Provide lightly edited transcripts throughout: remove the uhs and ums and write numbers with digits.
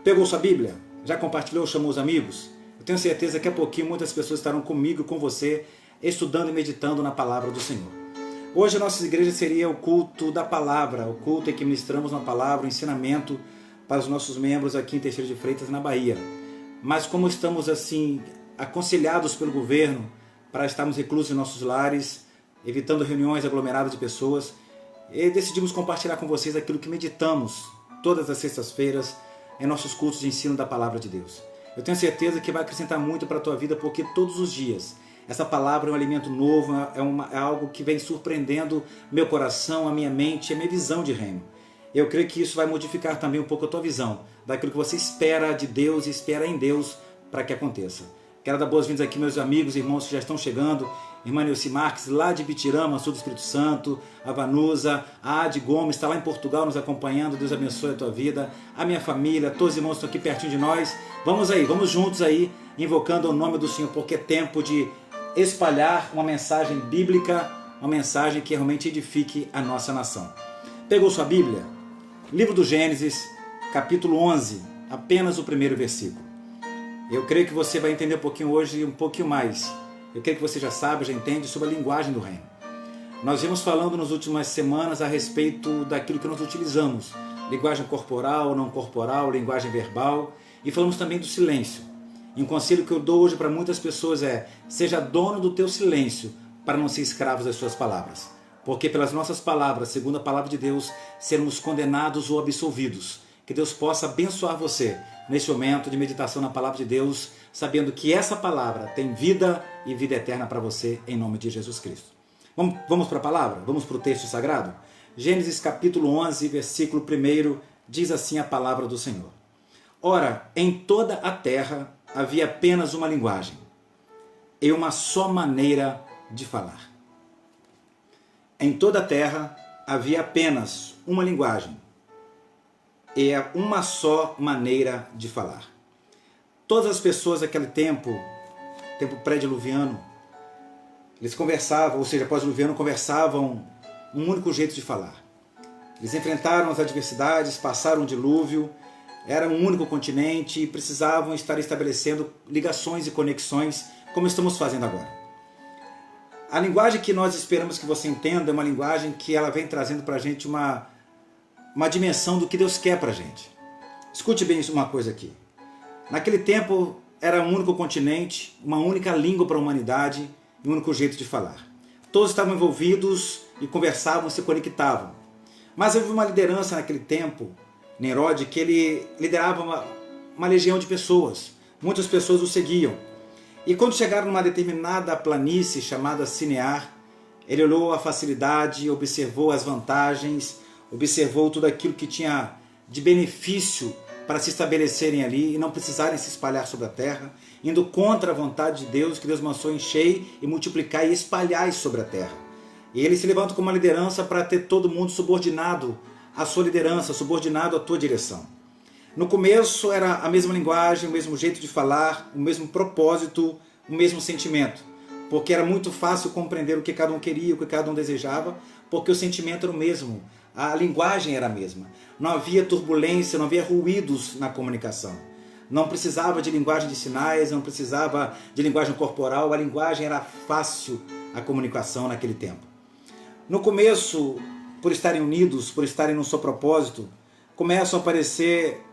Pegou sua Bíblia? Já compartilhou? Chamou os amigos? Eu tenho certeza que a pouquinho muitas pessoas estarão comigo e com você, estudando e meditando na palavra do Senhor. Hoje a nossa igreja seria o culto da palavra, o culto em que ministramos uma palavra, um ensinamento para os nossos membros aqui em Teixeira de Freitas, na Bahia. Mas como estamos assim, aconselhados pelo governo para estarmos reclusos em nossos lares, evitando reuniões aglomeradas de pessoas, e decidimos compartilhar com vocês aquilo que meditamos todas as sextas-feiras em nossos cultos de ensino da palavra de Deus. Eu tenho certeza que vai acrescentar muito para a tua vida, porque todos os dias essa palavra é um alimento novo, é algo que vem surpreendendo meu coração, a minha mente, a minha visão de reino. Eu creio que isso vai modificar também um pouco a tua visão, daquilo que você espera de Deus e espera em Deus para que aconteça. Quero dar boas-vindas aqui meus amigos e irmãos que já estão chegando. Irmã Nilce Marques, lá de Bitirama, sul do Espírito Santo. A Vanusa, a Adi Gomes, está lá em Portugal nos acompanhando. Deus abençoe a tua vida. A minha família, todos os irmãos estão aqui pertinho de nós. Vamos aí, vamos juntos aí, invocando o nome do Senhor, porque é tempo de espalhar uma mensagem bíblica, uma mensagem que realmente edifique a nossa nação. Pegou sua Bíblia? Livro do Gênesis, capítulo 11, apenas o primeiro versículo. Eu creio que você vai entender um pouquinho hoje e um pouquinho mais. Eu creio que você já sabe, já entende sobre a linguagem do reino. Nós vimos falando nas últimas semanas a respeito daquilo que nós utilizamos. Linguagem corporal, não corporal, linguagem verbal. E falamos também do silêncio. E um conselho que eu dou hoje para muitas pessoas é: seja dono do teu silêncio para não ser escravos das suas palavras. Porque pelas nossas palavras, segundo a palavra de Deus, seremos condenados ou absolvidos. Que Deus possa abençoar você neste momento de meditação na palavra de Deus, sabendo que essa palavra tem vida e vida eterna para você, em nome de Jesus Cristo. Vamos para a palavra? Vamos para o texto sagrado? Gênesis capítulo 11, versículo 1, diz assim a palavra do Senhor. Ora, em toda a terra havia apenas uma linguagem e uma só maneira de falar. Em toda a terra havia apenas uma linguagem e uma só maneira de falar. Todas as pessoas daquele tempo pré-diluviano, eles conversavam, ou seja, pós-diluviano, conversavam um único jeito de falar. Eles enfrentaram as adversidades, passaram o dilúvio, era um único continente e precisavam estar estabelecendo ligações e conexões, como estamos fazendo agora. A linguagem que nós esperamos que você entenda é uma linguagem que ela vem trazendo para a gente uma dimensão do que Deus quer para a gente. Escute bem uma coisa aqui. Naquele tempo era um único continente, uma única língua para a humanidade e um único jeito de falar. Todos estavam envolvidos e conversavam, se conectavam. Mas havia uma liderança naquele tempo, Nimrod, que ele liderava uma legião de pessoas. Muitas pessoas o seguiam. E quando chegaram numa determinada planície chamada Sinear, ele olhou a facilidade, observou as vantagens, observou tudo aquilo que tinha de benefício para se estabelecerem ali e não precisarem se espalhar sobre a terra, indo contra a vontade de Deus, que Deus mandou encher e multiplicar e espalhar sobre a terra. E ele se levanta como uma liderança para ter todo mundo subordinado à sua liderança, subordinado à tua direção. No começo era a mesma linguagem, o mesmo jeito de falar, o mesmo propósito, o mesmo sentimento, porque era muito fácil compreender o que cada um queria, o que cada um desejava, porque o sentimento era o mesmo. A linguagem era a mesma. Não havia turbulência, não havia ruídos na comunicação. Não precisava de linguagem de sinais, não precisava de linguagem corporal. A linguagem era fácil, a comunicação naquele tempo. No começo, por estarem unidos, por estarem num só propósito, começam a aparecer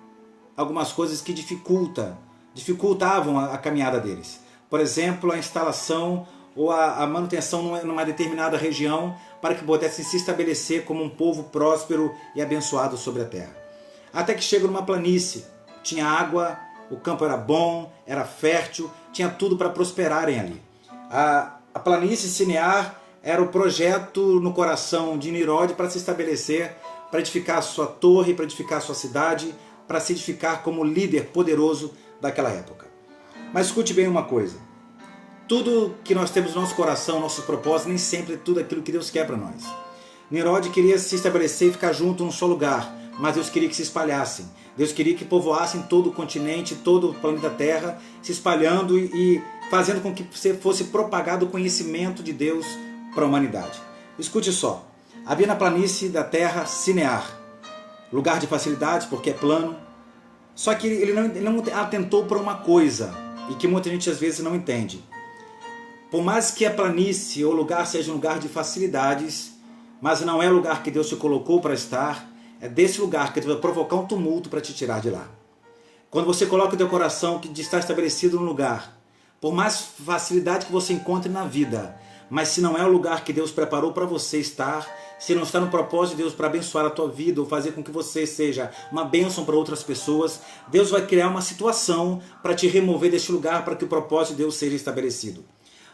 algumas coisas que dificultavam a caminhada deles. Por exemplo, a instalação ou a manutenção numa determinada região para que pudessem se estabelecer como um povo próspero e abençoado sobre a terra. Até que chega numa planície, tinha água, o campo era bom, era fértil, tinha tudo para prosperarem ali. A planície Sinear era o projeto no coração de Nimrod para se estabelecer, para edificar a sua torre, para edificar a sua cidade, para se edificar como líder poderoso daquela época. Mas escute bem uma coisa. Tudo que nós temos no nosso coração, nossos propósitos, nem sempre é tudo aquilo que Deus quer para nós. Nimrod queria se estabelecer e ficar junto num só lugar, mas Deus queria que se espalhassem. Deus queria que povoassem todo o continente, todo o planeta Terra, se espalhando e fazendo com que fosse propagado o conhecimento de Deus para a humanidade. Escute só. Havia na planície da terra Sinear, lugar de facilidades porque é plano, Só que ele não atentou para uma coisa, e que muita gente às vezes não entende. Por mais que a planície ou lugar seja um lugar de facilidades, mas não é o lugar que Deus te colocou para estar, é desse lugar que Deus vai provocar um tumulto para te tirar de lá. Quando você coloca o teu coração de estar estabelecido num lugar, por mais facilidade que você encontre na vida, mas se não é o lugar que Deus preparou para você estar, se não está no propósito de Deus para abençoar a tua vida ou fazer com que você seja uma bênção para outras pessoas, Deus vai criar uma situação para te remover deste lugar para que o propósito de Deus seja estabelecido.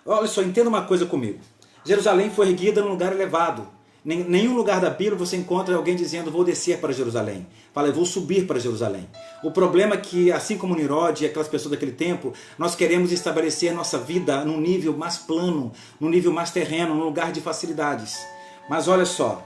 Olha só, entenda uma coisa comigo. Jerusalém foi erguida num lugar elevado. Em nenhum lugar da Bíblia você encontra alguém dizendo vou descer para Jerusalém. Fala, eu vou subir para Jerusalém. O problema é que, assim como Nirod e aquelas pessoas daquele tempo, nós queremos estabelecer a nossa vida num nível mais plano, num nível mais terreno, num lugar de facilidades. Mas olha só,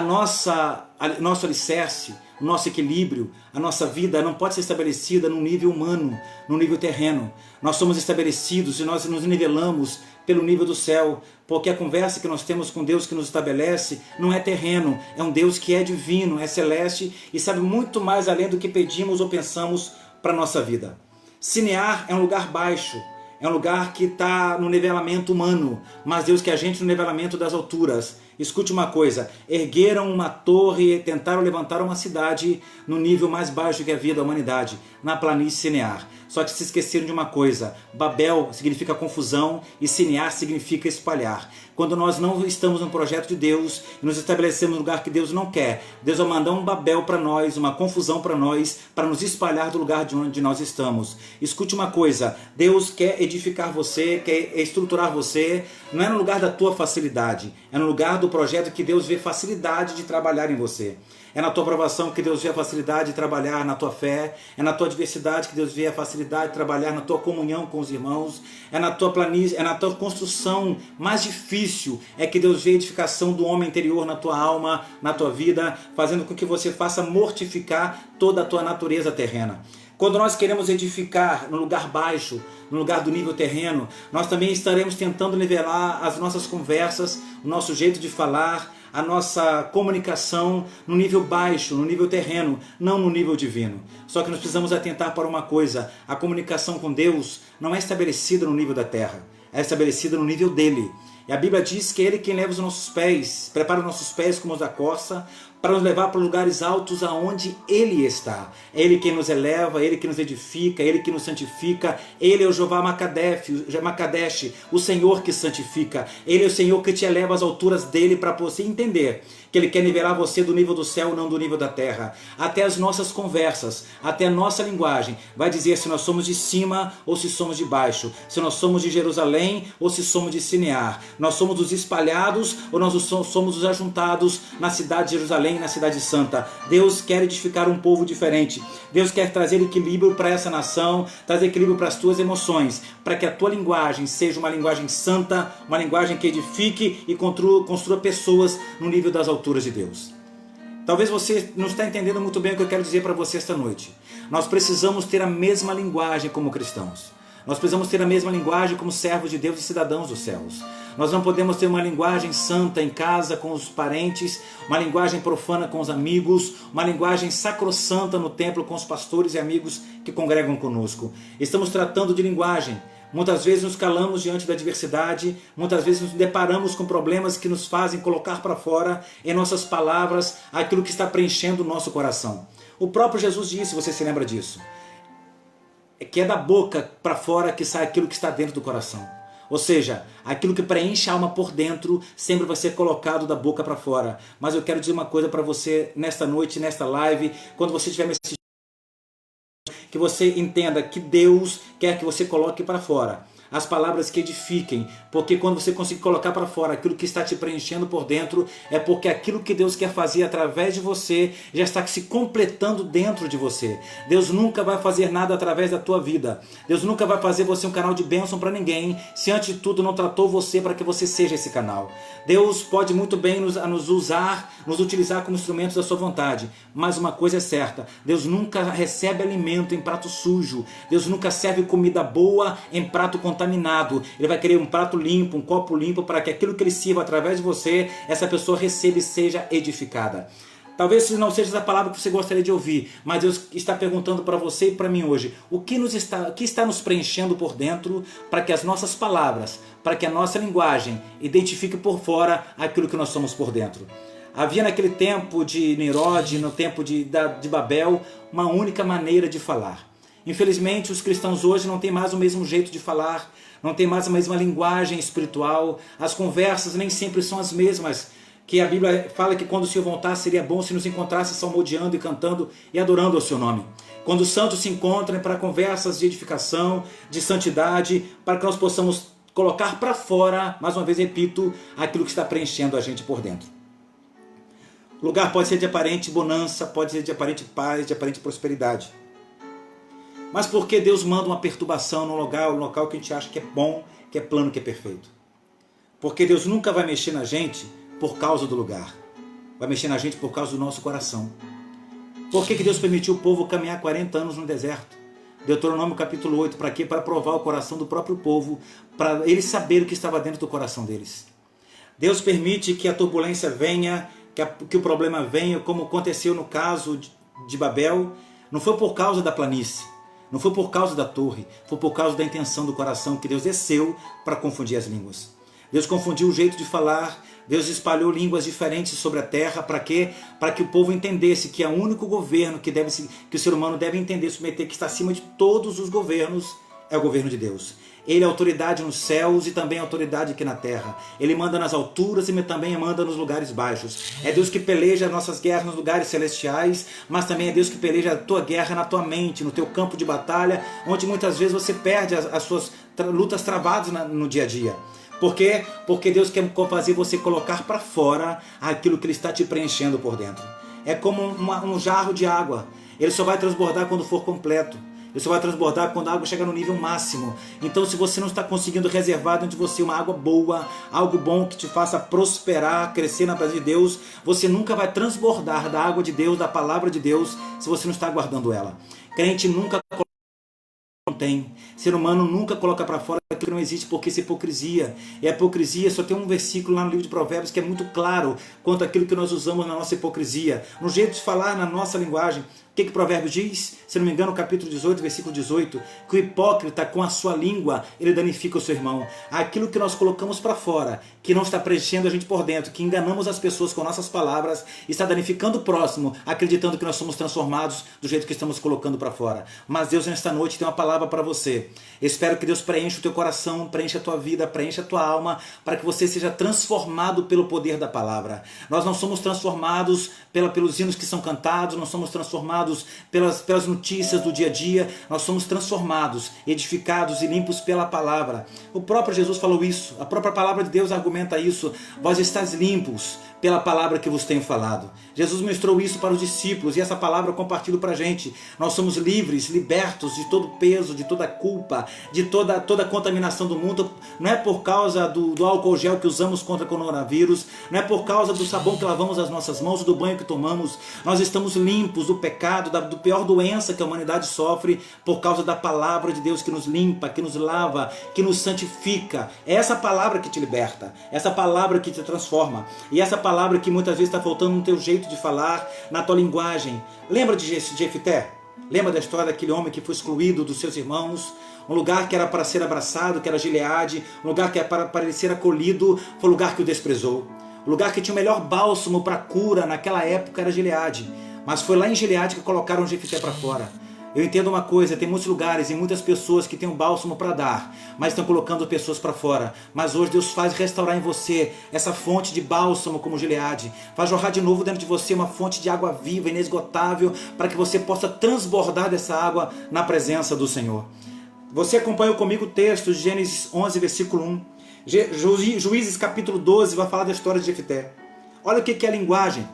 nosso alicerce, o nosso equilíbrio, a nossa vida não pode ser estabelecida num nível humano, num nível terreno. Nós somos estabelecidos e nós nos nivelamos pelo nível do céu, porque a conversa que nós temos com Deus que nos estabelece não é terreno, é um Deus que é divino, é celeste e sabe muito mais além do que pedimos ou pensamos para a nossa vida. Sinear é um lugar baixo, é um lugar que está no nivelamento humano, mas Deus quer a gente no nivelamento das alturas. Escute uma coisa, ergueram uma torre e tentaram levantar uma cidade no nível mais baixo que havia da humanidade, na planície Sinear. Só que se esqueceram de uma coisa, Babel significa confusão e Sinear significa espalhar. Quando nós não estamos no projeto de Deus e nos estabelecemos no lugar que Deus não quer, Deus vai mandar um Babel para nós, uma confusão para nós, para nos espalhar do lugar de onde nós estamos. Escute uma coisa, Deus quer edificar você, quer estruturar você, não é no lugar da tua facilidade, é no lugar do projeto que Deus vê facilidade de trabalhar em você. É na tua aprovação que Deus vê a facilidade de trabalhar na tua fé. É na tua adversidade que Deus vê a facilidade de trabalhar na tua comunhão com os irmãos. É na tua planície, é na tua construção mais difícil. É que Deus vê a edificação do homem interior na tua alma, na tua vida, fazendo com que você faça mortificar toda a tua natureza terrena. Quando nós queremos edificar no lugar baixo, no lugar do nível terreno, nós também estaremos tentando nivelar as nossas conversas, o nosso jeito de falar, a nossa comunicação no nível baixo, no nível terreno, não no nível divino. Só que nós precisamos atentar para uma coisa, a comunicação com Deus não é estabelecida no nível da terra, é estabelecida no nível dele. E a Bíblia diz que é Ele quem leva os nossos pés, prepara os nossos pés como os da corça, para nos levar para lugares altos aonde Ele está. É Ele quem nos eleva, é Ele que nos edifica, é Ele que nos santifica. Ele é o Jeová Makadesh, o Senhor que santifica. Ele é o Senhor que te eleva às alturas dEle para você entender que Ele quer nivelar você do nível do céu, não do nível da terra. Até as nossas conversas, até a nossa linguagem vai dizer se nós somos de cima ou se somos de baixo, se nós somos de Jerusalém ou se somos de Sinear. Nós somos os espalhados ou nós somos os ajuntados na cidade de Jerusalém, na cidade santa. Deus quer edificar um povo diferente. Deus quer trazer equilíbrio para essa nação, trazer equilíbrio para as tuas emoções, para que a tua linguagem seja uma linguagem santa, uma linguagem que edifique e construa pessoas no nível das alturas de Deus. Talvez você não está entendendo muito bem o que eu quero dizer para você esta noite. Nós precisamos ter a mesma linguagem como cristãos. Nós precisamos ter a mesma linguagem como servos de Deus e cidadãos dos céus. Nós não podemos ter uma linguagem santa em casa com os parentes, uma linguagem profana com os amigos, uma linguagem sacrossanta no templo com os pastores e amigos que congregam conosco. Estamos tratando de linguagem. Muitas vezes nos calamos diante da adversidade, muitas vezes nos deparamos com problemas que nos fazem colocar para fora em nossas palavras aquilo que está preenchendo o nosso coração. O próprio Jesus disse, você se lembra disso, que é da boca para fora que sai aquilo que está dentro do coração. Ou seja, aquilo que preenche a alma por dentro sempre vai ser colocado da boca para fora. Mas eu quero dizer uma coisa para você nesta noite, nesta live, quando você estiver me assistindo, que você entenda que Deus quer que você coloque para fora as palavras que edifiquem, porque quando você conseguir colocar para fora aquilo que está te preenchendo por dentro, é porque aquilo que Deus quer fazer através de você já está se completando dentro de você. Deus nunca vai fazer nada através da tua vida. Deus nunca vai fazer você um canal de bênção para ninguém, se antes de tudo não tratou você para que você seja esse canal. Deus pode muito bem nos usar, nos utilizar como instrumentos da sua vontade, mas uma coisa é certa, Deus nunca recebe alimento em prato sujo, Deus nunca serve comida boa em prato contaminado. Ele vai querer um prato limpo, um copo limpo, para que aquilo que Ele sirva através de você, essa pessoa receba e seja edificada. Talvez não seja a palavra que você gostaria de ouvir, mas Deus está perguntando para você e para mim hoje, o que está nos preenchendo por dentro para que as nossas palavras, para que a nossa linguagem identifique por fora aquilo que nós somos por dentro. Havia naquele tempo de Nimrod, no tempo de Babel, uma única maneira de falar. Infelizmente, os cristãos hoje não têm mais o mesmo jeito de falar, não têm mais a mesma linguagem espiritual, as conversas nem sempre são as mesmas, que a Bíblia fala que quando o Senhor voltasse seria bom se nos encontrasse salmodiando e cantando e adorando ao seu nome. Quando os santos se encontram para conversas de edificação, de santidade, para que nós possamos colocar para fora, mais uma vez repito, aquilo que está preenchendo a gente por dentro. O lugar pode ser de aparente bonança, pode ser de aparente paz, de aparente prosperidade. Mas por que Deus manda uma perturbação no local que a gente acha que é bom, que é plano, que é perfeito? Porque Deus nunca vai mexer na gente por causa do lugar. Vai mexer na gente por causa do nosso coração. Por que Deus permitiu o povo caminhar 40 anos no deserto? Deuteronômio capítulo 8, para quê? Para provar o coração do próprio povo, para eles saberem o que estava dentro do coração deles. Deus permite que a turbulência venha, que o problema venha, como aconteceu no caso de Babel. Não foi por causa da planície, não foi por causa da torre, foi por causa da intenção do coração que Deus desceu para confundir as línguas. Deus confundiu o jeito de falar, Deus espalhou línguas diferentes sobre a terra, para quê? Para que o povo entendesse que é o único governo que o ser humano deve entender, submeter, que está acima de todos os governos, é o governo de Deus. Ele é autoridade nos céus e também é autoridade aqui na terra. Ele manda nas alturas e também manda nos lugares baixos. É Deus que peleja as nossas guerras nos lugares celestiais, mas também é Deus que peleja a tua guerra na tua mente, no teu campo de batalha, onde muitas vezes você perde as suas lutas travadas no dia a dia. Por quê? Porque Deus quer fazer você colocar para fora aquilo que Ele está te preenchendo por dentro. É como um jarro de água. Ele só vai transbordar quando for completo. Ele só vai transbordar quando a água chegar no nível máximo. Então, se você não está conseguindo reservar dentro de você uma água boa, algo bom que te faça prosperar, crescer na presença de Deus, você nunca vai transbordar da água de Deus, da palavra de Deus, se você não está guardando ela. Crente nunca não tem. Ser humano nunca coloca para fora aquilo que não existe, porque isso é hipocrisia. E a hipocrisia, só tem um versículo lá no livro de Provérbios que é muito claro quanto àquilo que nós usamos na nossa hipocrisia, no jeito de falar, na nossa linguagem. O que Provérbios diz? Se não me engano, capítulo 18, versículo 18, que o hipócrita com a sua língua, ele danifica o seu irmão. Aquilo que nós colocamos para fora, que não está preenchendo a gente por dentro, que enganamos as pessoas com nossas palavras, está danificando o próximo, acreditando que nós somos transformados do jeito que estamos colocando para fora. Mas Deus, nesta noite, tem uma palavra para você. Espero que Deus preencha o teu coração, preencha a tua vida, preencha a tua alma, para que você seja transformado pelo poder da palavra. Nós não somos transformados pelos hinos que são cantados, não somos transformados pelas notícias do dia a dia, nós somos transformados, edificados e limpos pela palavra. O próprio Jesus falou isso, a própria palavra de Deus argumenta isso. Vós estáis limpos pela palavra que vos tenho falado. Jesus mostrou isso para os discípulos e essa palavra eu compartilho para a gente. Nós somos livres, libertos de todo peso, de toda culpa, de toda contaminação do mundo. Não é por causa do álcool gel que usamos contra o coronavírus, não é por causa do sabão que lavamos as nossas mãos, do banho que tomamos. Nós estamos limpos do pecado, do pior doença que a humanidade sofre, por causa da palavra de Deus que nos limpa, que nos lava, que nos santifica. É essa palavra que te liberta, essa palavra que te transforma, e essa palavra que muitas vezes está faltando no teu jeito de falar, na tua linguagem. Lembra de Jefté? Lembra da história daquele homem que foi excluído dos seus irmãos? Um lugar que era para ser abraçado, que era Gileade, um lugar que era para ele ser acolhido, foi o lugar que o desprezou. O lugar que tinha o melhor bálsamo para cura naquela época era Gileade. Mas foi lá em Gileade que colocaram Jefté para fora. Eu entendo uma coisa, tem muitos lugares e muitas pessoas que têm um bálsamo para dar, mas estão colocando pessoas para fora. Mas hoje Deus faz restaurar em você essa fonte de bálsamo como Gileade. Faz jorrar de novo dentro de você uma fonte de água viva, inesgotável, para que você possa transbordar dessa água na presença do Senhor. Você acompanhou comigo o texto de Gênesis 11, versículo 1. Juízes capítulo 12 vai falar da história de Jefté. Olha o que é a linguagem,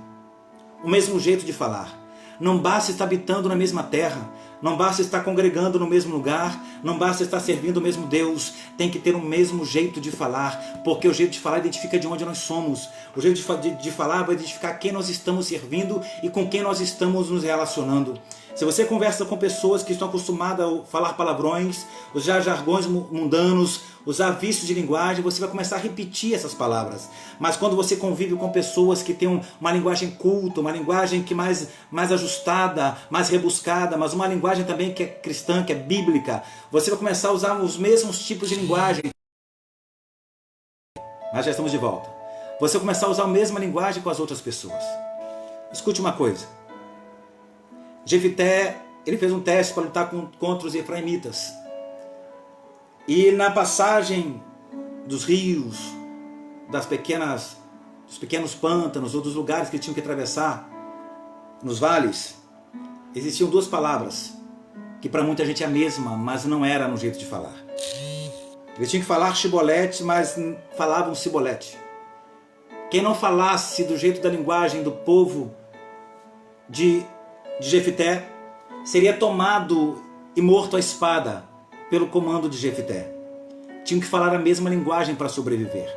o mesmo jeito de falar. Não basta estar habitando na mesma terra, não basta estar congregando no mesmo lugar, não basta estar servindo o mesmo Deus, tem que ter o mesmo jeito de falar, porque o jeito de falar identifica de onde nós somos, o jeito de falar vai identificar quem nós estamos servindo e com quem nós estamos nos relacionando. Se você conversa com pessoas que estão acostumadas a falar palavrões, usar jargões mundanos, usar vícios de linguagem, você vai começar a repetir essas palavras. Mas quando você convive com pessoas que têm uma linguagem culta, uma linguagem que mais ajustada, mais rebuscada, mas uma linguagem também que é cristã, que é bíblica, você vai começar a usar os mesmos tipos de linguagem. Nós já estamos de volta. Você vai começar a usar a mesma linguagem com as outras pessoas. Escute uma coisa. Jefité, ele fez um teste para lutar contra os efraimitas. E na passagem dos rios, dos pequenos pântanos ou dos lugares que tinham que atravessar, nos vales, existiam duas palavras, que para muita gente é a mesma, mas não era no jeito de falar. Eles tinham que falar chibolete, mas falavam cibolete. Quem não falasse do jeito da linguagem do povo de Jefité seria tomado e morto à espada pelo comando de Jefité. Tinham que falar a mesma linguagem para sobreviver.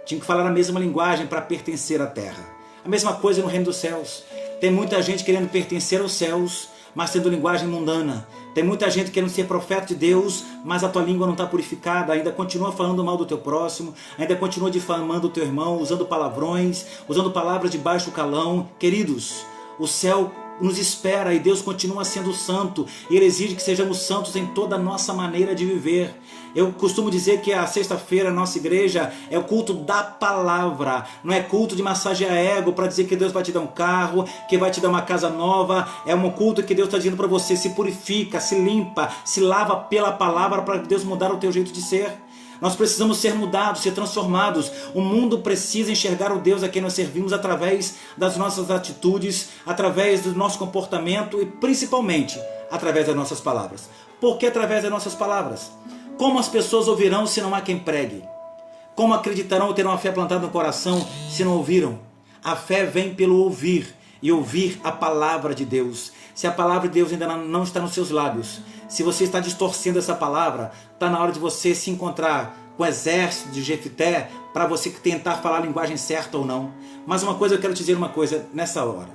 Tinham que falar a mesma linguagem para pertencer à terra. A mesma coisa no reino dos céus. Tem muita gente querendo pertencer aos céus, mas tendo linguagem mundana. Tem muita gente querendo ser profeta de Deus, mas a tua língua não está purificada, ainda continua falando mal do teu próximo, ainda continua difamando o teu irmão, usando palavrões, usando palavras de baixo calão. Queridos, o céu nos espera e Deus continua sendo santo e Ele exige que sejamos santos em toda a nossa maneira de viver. Eu costumo dizer que a sexta-feira, a nossa igreja, é o culto da palavra, não é culto de massagear ego para dizer que Deus vai te dar um carro, que vai te dar uma casa nova. É um culto que Deus está dizendo para você: se purifica, se limpa, se lava pela palavra para Deus mudar o teu jeito de ser. Nós precisamos ser mudados, ser transformados. O mundo precisa enxergar o Deus a quem nós servimos através das nossas atitudes, através do nosso comportamento e principalmente através das nossas palavras. Por que através das nossas palavras? Como as pessoas ouvirão se não há quem pregue? Como acreditarão ou terão a fé plantada no coração se não ouviram? A fé vem pelo ouvir e ouvir a palavra de Deus. Se a palavra de Deus ainda não está nos seus lábios, se você está distorcendo essa palavra, está na hora de você se encontrar com o exército de Jefité para você tentar falar a linguagem certa ou não. Mas uma coisa, eu quero te dizer uma coisa nessa hora.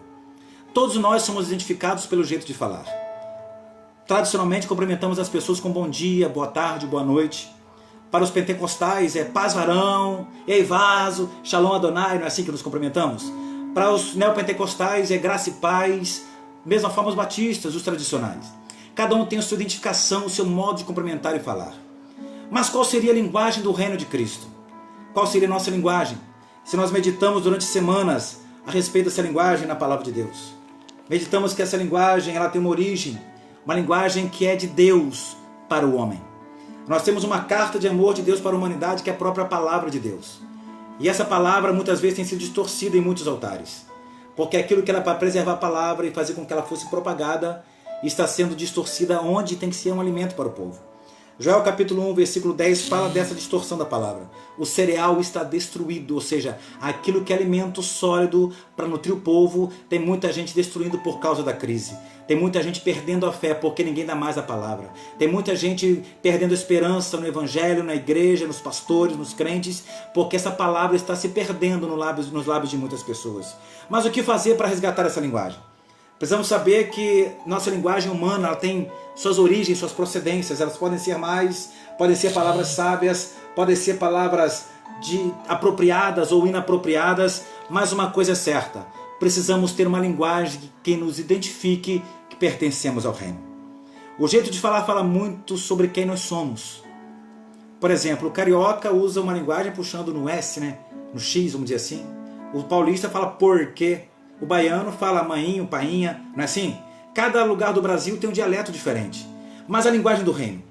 Todos nós somos identificados pelo jeito de falar. Tradicionalmente cumprimentamos as pessoas com bom dia, boa tarde, boa noite. Para os pentecostais é paz varão, ei vaso, shalom Adonai, não é assim que nos cumprimentamos? Para os neopentecostais é graça e paz, mesma forma os batistas, os tradicionais. Cada um tem a sua identificação, o seu modo de cumprimentar e falar. Mas qual seria a linguagem do reino de Cristo? Qual seria a nossa linguagem? Se nós meditamos durante semanas a respeito dessa linguagem na palavra de Deus. Meditamos que essa linguagem ela tem uma origem, uma linguagem que é de Deus para o homem. Nós temos uma carta de amor de Deus para a humanidade que é a própria palavra de Deus. E essa palavra muitas vezes tem sido distorcida em muitos altares. Porque aquilo que era para preservar a palavra e fazer com que ela fosse propagada está sendo distorcida onde tem que ser um alimento para o povo. Joel capítulo 1, versículo 10 fala dessa distorção da palavra. O cereal está destruído, ou seja, aquilo que é alimento sólido para nutrir o povo, tem muita gente destruindo por causa da crise. Tem muita gente perdendo a fé porque ninguém dá mais a palavra. Tem muita gente perdendo esperança no evangelho, na igreja, nos pastores, nos crentes, porque essa palavra está se perdendo nos lábios de muitas pessoas. Mas o que fazer para resgatar essa linguagem? Precisamos saber que nossa linguagem humana ela tem suas origens, suas procedências. Elas podem ser podem ser palavras sábias, podem ser palavras apropriadas ou inapropriadas, mas uma coisa é certa: precisamos ter uma linguagem que nos identifique que pertencemos ao reino. O jeito de falar fala muito sobre quem nós somos. Por exemplo, o carioca usa uma linguagem puxando no S, no X, vamos dizer assim. O paulista fala porquê. O baiano fala mainho, painha, não é assim? Cada lugar do Brasil tem um dialeto diferente. Mas a linguagem do reino,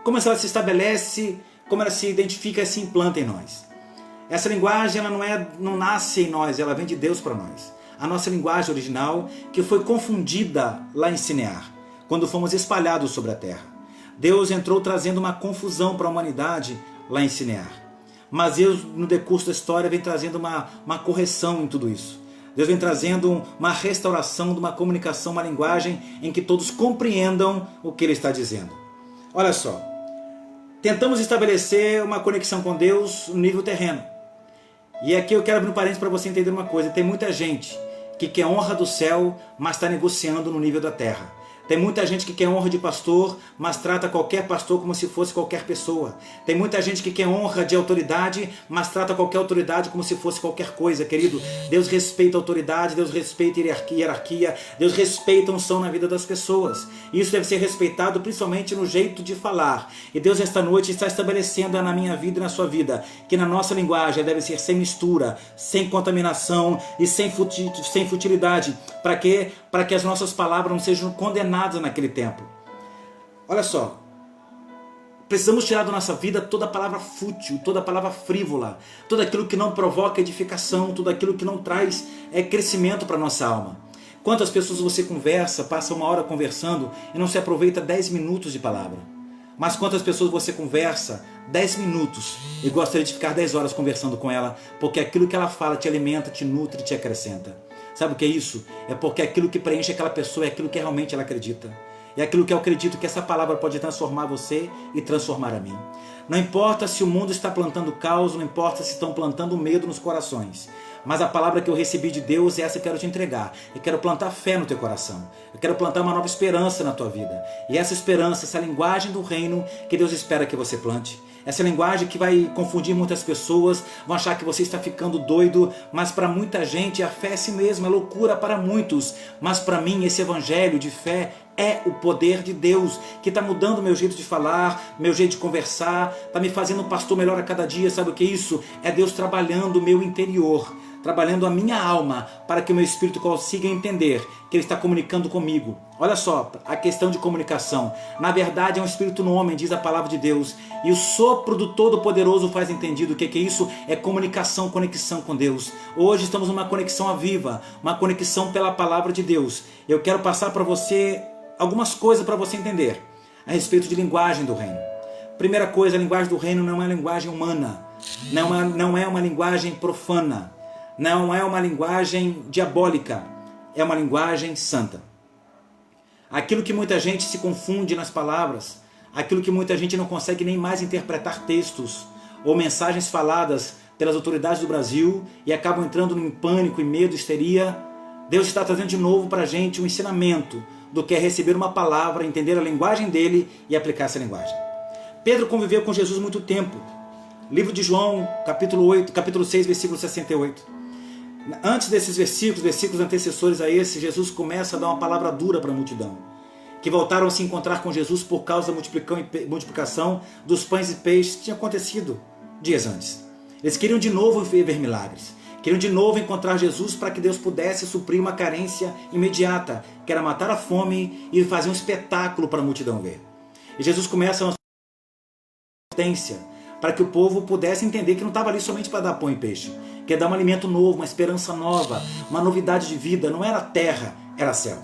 como ela se estabelece, como ela se identifica e se implanta em nós. Essa linguagem ela não nasce em nós, ela vem de Deus para nós. A nossa linguagem original que foi confundida lá em Sinear, quando fomos espalhados sobre a terra. Deus entrou trazendo uma confusão para a humanidade lá em Sinear. Mas Deus, no decurso da história, vem trazendo uma correção em tudo isso. Deus vem trazendo uma restauração de uma comunicação, uma linguagem em que todos compreendam o que Ele está dizendo. Olha só, tentamos estabelecer uma conexão com Deus no nível terreno. E aqui eu quero abrir um parênteses para você entender uma coisa. Tem muita gente que quer honra do céu, mas está negociando no nível da terra. Tem muita gente que quer honra de pastor, mas trata qualquer pastor como se fosse qualquer pessoa. Tem muita gente que quer honra de autoridade, mas trata qualquer autoridade como se fosse qualquer coisa, querido. Deus respeita a autoridade, Deus respeita a hierarquia, Deus respeita a unção na vida das pessoas. E isso deve ser respeitado principalmente no jeito de falar. E Deus esta noite está estabelecendo na minha vida e na sua vida que na nossa linguagem deve ser sem mistura, sem contaminação e sem futilidade. Para quê? Para que as nossas palavras não sejam condenadas naquele tempo. Olha só, precisamos tirar da nossa vida toda palavra fútil, toda palavra frívola, tudo aquilo que não provoca edificação, tudo aquilo que não traz crescimento para a nossa alma. Quantas pessoas você conversa, passa 1 hora conversando e não se aproveita 10 minutos de palavra? Mas quantas pessoas você conversa 10 minutos e gostaria de ficar 10 horas conversando com ela, porque aquilo que ela fala te alimenta, te nutre, te acrescenta. Sabe o que é isso? É porque aquilo que preenche aquela pessoa é aquilo que realmente ela acredita. É aquilo que eu acredito que essa palavra pode transformar você e transformar a mim. Não importa se o mundo está plantando caos, não importa se estão plantando medo nos corações. Mas a palavra que eu recebi de Deus é essa que eu quero te entregar. Eu quero plantar fé no teu coração. Eu quero plantar uma nova esperança na tua vida. E essa esperança, essa linguagem do reino que Deus espera que você plante. Essa linguagem que vai confundir muitas pessoas, vão achar que você está ficando doido, mas para muita gente a fé é si mesma, é loucura para muitos. Mas para mim esse evangelho de fé é o poder de Deus, que está mudando o meu jeito de falar, meu jeito de conversar, está me fazendo um pastor melhor a cada dia. Sabe o que é isso? É Deus trabalhando o meu interior, trabalhando a minha alma, para que o meu espírito consiga entender que Ele está comunicando comigo. Olha só, a questão de comunicação. Na verdade é um espírito no homem, diz a palavra de Deus. E o sopro do Todo-Poderoso faz entendido. O que é isso? É comunicação, conexão com Deus. Hoje estamos numa conexão viva, uma conexão pela palavra de Deus. Eu quero passar para você algumas coisas para você entender a respeito de linguagem do reino. Primeira coisa, a linguagem do reino não é uma linguagem humana, não é uma linguagem profana, não é uma linguagem diabólica, é uma linguagem santa. Aquilo que muita gente se confunde nas palavras, aquilo que muita gente não consegue nem mais interpretar textos ou mensagens faladas pelas autoridades do Brasil e acabam entrando em pânico, em medo, histeria. Deus está trazendo de novo para a gente um ensinamento do que é receber uma palavra, entender a linguagem dele e aplicar essa linguagem. Pedro conviveu com Jesus muito tempo. Livro de João, capítulo 6, versículo 68. Antes desses versículos antecessores a esse, Jesus começa a dar uma palavra dura para a multidão, que voltaram a se encontrar com Jesus por causa da multiplicação dos pães e peixes que tinha acontecido dias antes. Eles queriam de novo ver milagres. Queriam de novo encontrar Jesus para que Deus pudesse suprir uma carência imediata, que era matar a fome e fazer um espetáculo para a multidão ver. E Jesus começa uma potência para que o povo pudesse entender que não estava ali somente para dar pão e peixe, que ia dar um alimento novo, uma esperança nova, uma novidade de vida. Não era terra, era céu.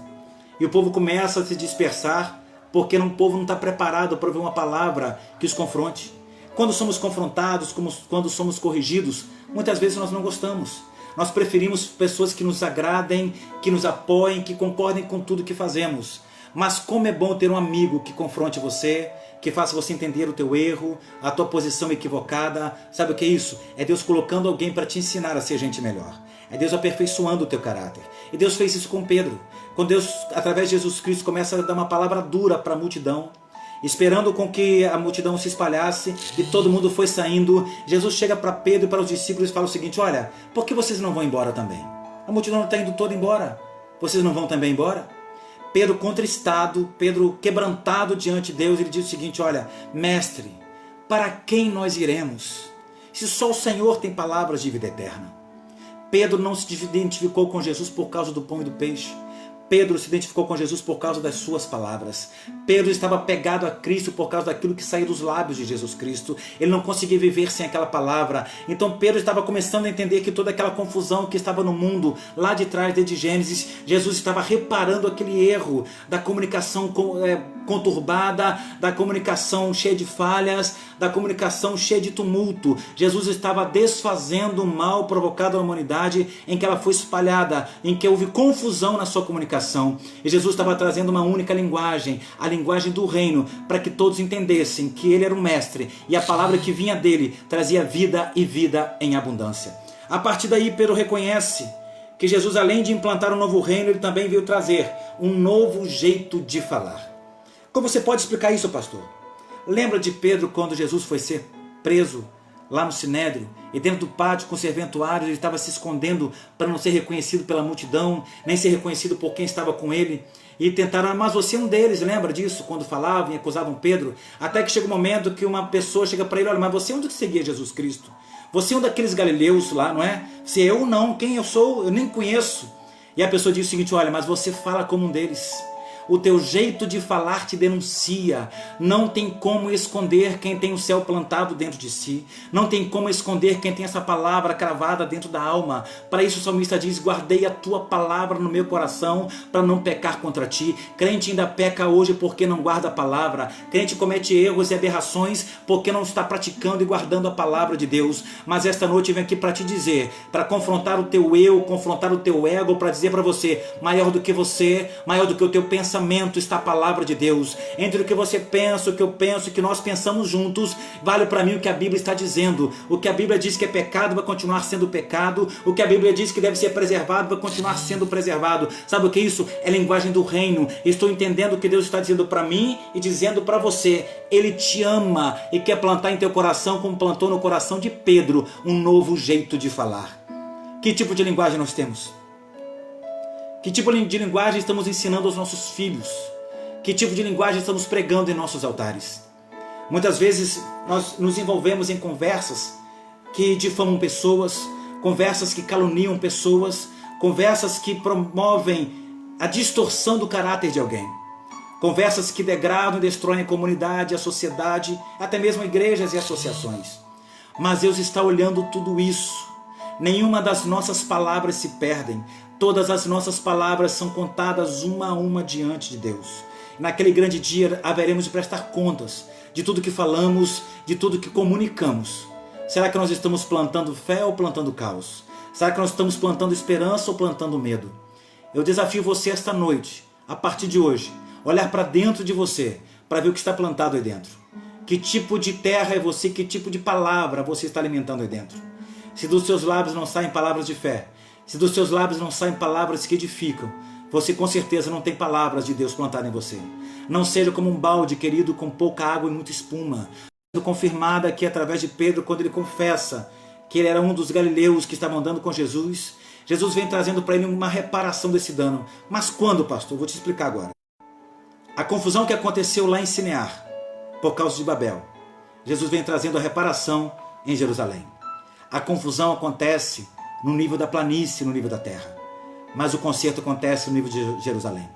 E o povo começa a se dispersar porque o povo não está preparado para ouvir uma palavra que os confronte. Quando somos confrontados, quando somos corrigidos, muitas vezes nós não gostamos. Nós preferimos pessoas que nos agradem, que nos apoiem, que concordem com tudo que fazemos. Mas como é bom ter um amigo que confronte você, que faça você entender o teu erro, a tua posição equivocada. Sabe o que é isso? É Deus colocando alguém para te ensinar a ser gente melhor. É Deus aperfeiçoando o teu caráter. E Deus fez isso com Pedro. Quando Deus, através de Jesus Cristo, começa a dar uma palavra dura para a multidão, esperando com que a multidão se espalhasse e todo mundo foi saindo, Jesus chega para Pedro e para os discípulos e fala o seguinte: olha, por que vocês não vão embora também? A multidão está indo toda embora. Vocês não vão também embora? Pedro contristado, Pedro quebrantado diante de Deus, ele diz o seguinte: olha, mestre, para quem nós iremos? Se só o Senhor tem palavras de vida eterna. Pedro não se identificou com Jesus por causa do pão e do peixe. Pedro se identificou com Jesus por causa das suas palavras. Pedro estava pegado a Cristo por causa daquilo que saía dos lábios de Jesus Cristo. Ele não conseguia viver sem aquela palavra. Então Pedro estava começando a entender que toda aquela confusão que estava no mundo, lá de trás, desde Gênesis, Jesus estava reparando aquele erro da comunicação conturbada, da comunicação cheia de falhas, da comunicação cheia de tumulto. Jesus estava desfazendo o mal provocado à humanidade, em que ela foi espalhada, em que houve confusão na sua comunicação. E Jesus estava trazendo uma única linguagem, a linguagem do reino, para que todos entendessem que Ele era o mestre e a palavra que vinha dele trazia vida e vida em abundância. A partir daí Pedro reconhece que Jesus, além de implantar um novo reino, ele também veio trazer um novo jeito de falar. Como você pode explicar isso, pastor? Lembra de Pedro quando Jesus foi ser preso lá no Sinédrio, e dentro do pátio com serventuários ele estava se escondendo para não ser reconhecido pela multidão, nem ser reconhecido por quem estava com ele, e tentaram, mas você é um deles, lembra disso? Quando falavam e acusavam Pedro, até que chega um momento que uma pessoa chega para ele, olha, mas você é um dos que seguia Jesus Cristo, você é um daqueles galileus lá, não é? Se eu não, quem eu sou, eu nem conheço. E a pessoa diz o seguinte, olha, mas você fala como um deles. O teu jeito de falar te denuncia. Não tem como esconder quem tem o céu plantado dentro de si. Não tem como esconder quem tem essa palavra cravada dentro da alma. Para isso o salmista diz, guardei a tua palavra no meu coração para não pecar contra ti. Crente ainda peca hoje porque não guarda a palavra. Crente comete erros e aberrações porque não está praticando e guardando a palavra de Deus. Mas esta noite eu venho aqui para te dizer, para confrontar o teu eu, confrontar o teu ego, para dizer para você, maior do que você, maior do que o teu pensamento, está a palavra de Deus. Entre o que você pensa, o que eu penso, o que nós pensamos juntos, vale para mim o que a Bíblia está dizendo. O que a Bíblia diz que é pecado vai continuar sendo pecado. O que a Bíblia diz que deve ser preservado vai continuar sendo preservado. Sabe o que é isso? É linguagem do reino. Estou entendendo o que Deus está dizendo para mim e dizendo para você. Ele te ama e quer plantar em teu coração, como plantou no coração de Pedro, um novo jeito de falar. Que tipo de linguagem nós temos? Que tipo de linguagem estamos ensinando aos nossos filhos? Que tipo de linguagem estamos pregando em nossos altares? Muitas vezes nós nos envolvemos em conversas que difamam pessoas, conversas que caluniam pessoas, conversas que promovem a distorção do caráter de alguém. Conversas que degradam e destroem a comunidade, a sociedade, até mesmo igrejas e associações. Mas Deus está olhando tudo isso. Nenhuma das nossas palavras se perdem. Todas as nossas palavras são contadas uma a uma diante de Deus. Naquele grande dia haveremos de prestar contas de tudo que falamos, de tudo que comunicamos. Será que nós estamos plantando fé ou plantando caos? Será que nós estamos plantando esperança ou plantando medo? Eu desafio você esta noite, a partir de hoje, olhar para dentro de você, para ver o que está plantado aí dentro. Que tipo de terra é você, que tipo de palavra você está alimentando aí dentro? Se dos seus lábios não saem palavras de fé, se dos seus lábios não saem palavras que edificam, você com certeza não tem palavras de Deus plantadas em você. Não seja como um balde, querido, com pouca água e muita espuma. Confirmada aqui através de Pedro, quando ele confessa que ele era um dos galileus que estavam andando com Jesus. Jesus vem trazendo para ele uma reparação desse dano. Mas quando, pastor? Vou te explicar agora. A confusão que aconteceu lá em Sinear, por causa de Babel. Jesus vem trazendo a reparação em Jerusalém. A confusão acontece no nível da planície, no nível da terra. Mas o conserto acontece no nível de Jerusalém.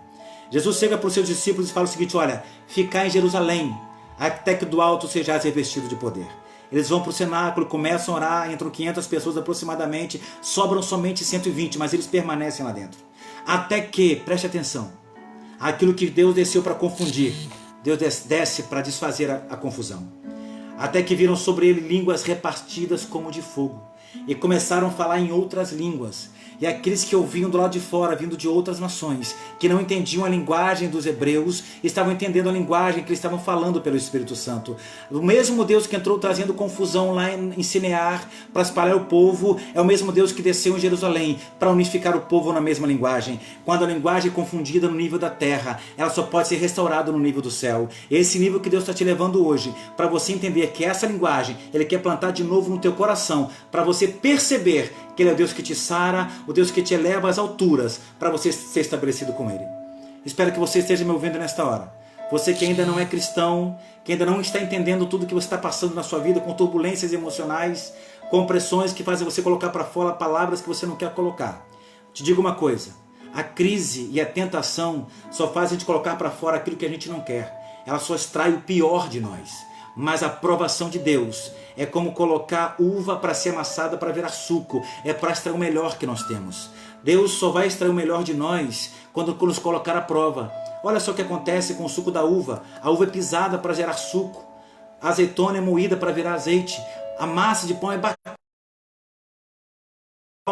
Jesus chega para os seus discípulos e fala o seguinte, olha, ficai em Jerusalém, até que do alto sejais revestido de poder. Eles vão para o cenáculo, começam a orar, entram 500 pessoas aproximadamente, sobram somente 120, mas eles permanecem lá dentro. Até que, preste atenção, aquilo que Deus desceu para confundir, Deus desce para desfazer a confusão. Até que viram sobre ele línguas repartidas como de fogo, e começaram a falar em outras línguas. E aqueles que ouviam do lado de fora, vindo de outras nações, que não entendiam a linguagem dos hebreus, estavam entendendo a linguagem que eles estavam falando pelo Espírito Santo. O mesmo Deus que entrou trazendo confusão lá em Sinear para espalhar o povo, é o mesmo Deus que desceu em Jerusalém para unificar o povo na mesma linguagem. Quando a linguagem é confundida no nível da terra, ela só pode ser restaurada no nível do céu. Esse nível que Deus está te levando hoje, para você entender que essa linguagem, Ele quer plantar de novo no teu coração, para você perceber que Ele é o Deus que te sara, o Deus que te eleva às alturas, para você ser estabelecido com Ele. Espero que você esteja me ouvindo nesta hora. Você que ainda não é cristão, que ainda não está entendendo tudo que você está passando na sua vida, com turbulências emocionais, com pressões que fazem você colocar para fora palavras que você não quer colocar. Te digo uma coisa, a crise e a tentação só fazem a gente colocar para fora aquilo que a gente não quer. Ela só extrai o pior de nós. Mas a provação de Deus é como colocar uva para ser amassada para virar suco. É para extrair o melhor que nós temos. Deus só vai extrair o melhor de nós quando nos colocar à prova. Olha só o que acontece com o suco da uva. A uva é pisada para gerar suco. A azeitona é moída para virar azeite. A massa de pão é batida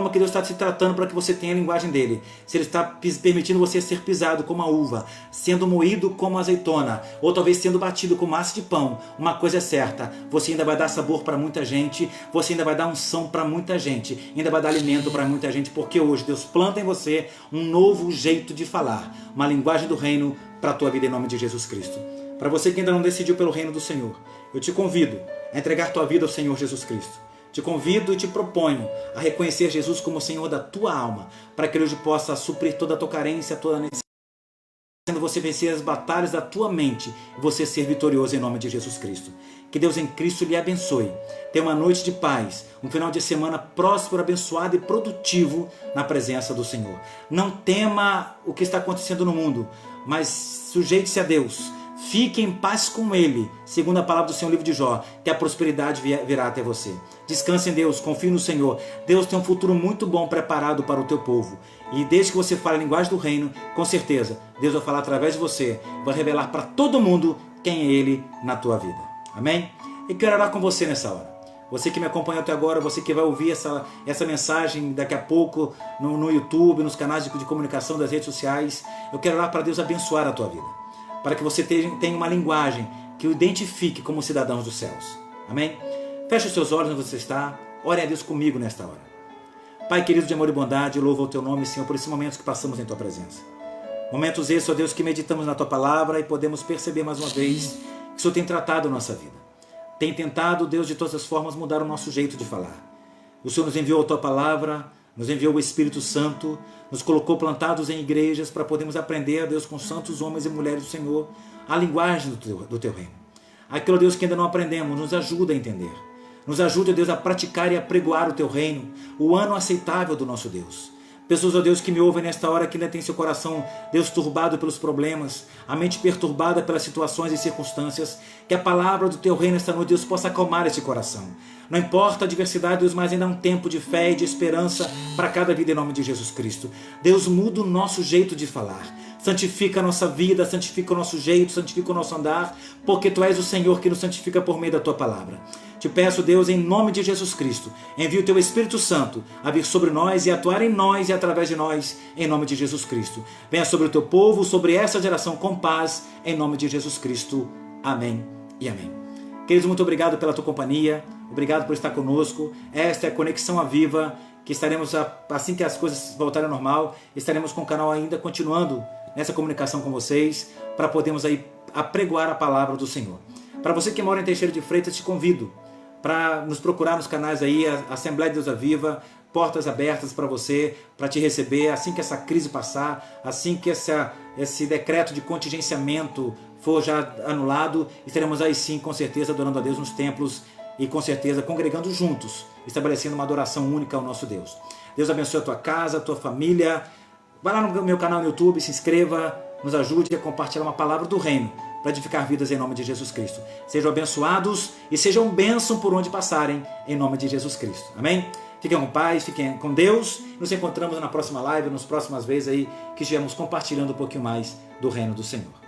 forma que Deus está te tratando para que você tenha a linguagem dele. Se ele está permitindo você ser pisado como a uva, sendo moído como a azeitona, ou talvez sendo batido com massa de pão, uma coisa é certa, você ainda vai dar sabor para muita gente, você ainda vai dar unção para muita gente, ainda vai dar alimento para muita gente, porque hoje Deus planta em você um novo jeito de falar, uma linguagem do reino para a tua vida em nome de Jesus Cristo. Para você que ainda não decidiu pelo reino do Senhor, eu te convido a entregar tua vida ao Senhor Jesus Cristo. Te convido e te proponho a reconhecer Jesus como o Senhor da tua alma, para que Ele hoje possa suprir toda a tua carência, toda a necessidade, fazendo você vencer as batalhas da tua mente e você ser vitorioso em nome de Jesus Cristo. Que Deus em Cristo lhe abençoe. Tenha uma noite de paz, um final de semana próspero, abençoado e produtivo na presença do Senhor. Não tema o que está acontecendo no mundo, mas sujeite-se a Deus. Fique em paz com Ele, segundo a palavra do Senhor, livro de Jó, que a prosperidade virá até você. Descanse em Deus, confie no Senhor. Deus tem um futuro muito bom preparado para o teu povo. E desde que você fale a linguagem do reino, com certeza, Deus vai falar através de você, vai revelar para todo mundo quem é Ele na tua vida. Amém? E quero orar com você nessa hora. Você que me acompanha até agora, você que vai ouvir essa mensagem daqui a pouco no YouTube, nos canais de comunicação das redes sociais, eu quero orar para Deus abençoar a tua vida, para que você tenha uma linguagem que o identifique como cidadãos dos céus. Amém? Feche os seus olhos onde você está. Ore a Deus comigo nesta hora. Pai querido de amor e bondade, louvo o Teu nome, Senhor, por esses momentos que passamos em Tua presença. Momentos esses, ó Deus, que meditamos na Tua palavra e podemos perceber mais uma vez que o Senhor tem tratado a nossa vida. Tem tentado, Deus, de todas as formas, mudar o nosso jeito de falar. O Senhor nos enviou a Tua palavra, nos enviou o Espírito Santo, nos colocou plantados em igrejas para podermos aprender, Deus, com santos homens e mulheres do Senhor, a linguagem do Teu reino. Aquilo, Deus, que ainda não aprendemos, nos ajuda a entender. Nos ajude, Deus, a praticar e a pregoar o Teu reino, o ano aceitável do nosso Deus. Pessoas, ó Deus, que me ouvem nesta hora, que ainda tem seu coração, Deus, turbado pelos problemas, a mente perturbada pelas situações e circunstâncias, que a palavra do Teu reino esta noite, Deus, possa acalmar esse coração. Não importa a adversidade, Deus, mas ainda há um tempo de fé e de esperança para cada vida em nome de Jesus Cristo. Deus, muda o nosso jeito de falar. Santifica a nossa vida, santifica o nosso jeito, santifica o nosso andar, porque Tu és o Senhor que nos santifica por meio da Tua palavra. Te peço, Deus, em nome de Jesus Cristo, envia o Teu Espírito Santo a vir sobre nós e atuar em nós e através de nós, em nome de Jesus Cristo. Venha sobre o Teu povo, sobre essa geração com paz, em nome de Jesus Cristo. Amém e amém. Queridos, muito obrigado pela Tua companhia, obrigado por estar conosco. Esta é a Conexão à Viva, que estaremos, assim que as coisas voltarem ao normal, estaremos com o canal ainda continuando nessa comunicação com vocês, para podermos aí apregoar a palavra do Senhor. Para você que mora em Teixeira de Freitas, te convido para nos procurar nos canais aí, a Assembleia de Deus à Viva, portas abertas para você, para te receber, assim que essa crise passar, assim que esse decreto de contingenciamento for já anulado, estaremos aí sim, com certeza, adorando a Deus nos templos e com certeza congregando juntos, estabelecendo uma adoração única ao nosso Deus. Deus abençoe a tua casa, a tua família. Vai lá no meu canal no YouTube, se inscreva, nos ajude a compartilhar uma palavra do reino para edificar vidas em nome de Jesus Cristo. Sejam abençoados e sejam bênção por onde passarem em nome de Jesus Cristo. Amém? Fiquem com paz, fiquem com Deus. Nos encontramos na próxima live, nas próximas vezes aí que estivermos compartilhando um pouquinho mais do reino do Senhor.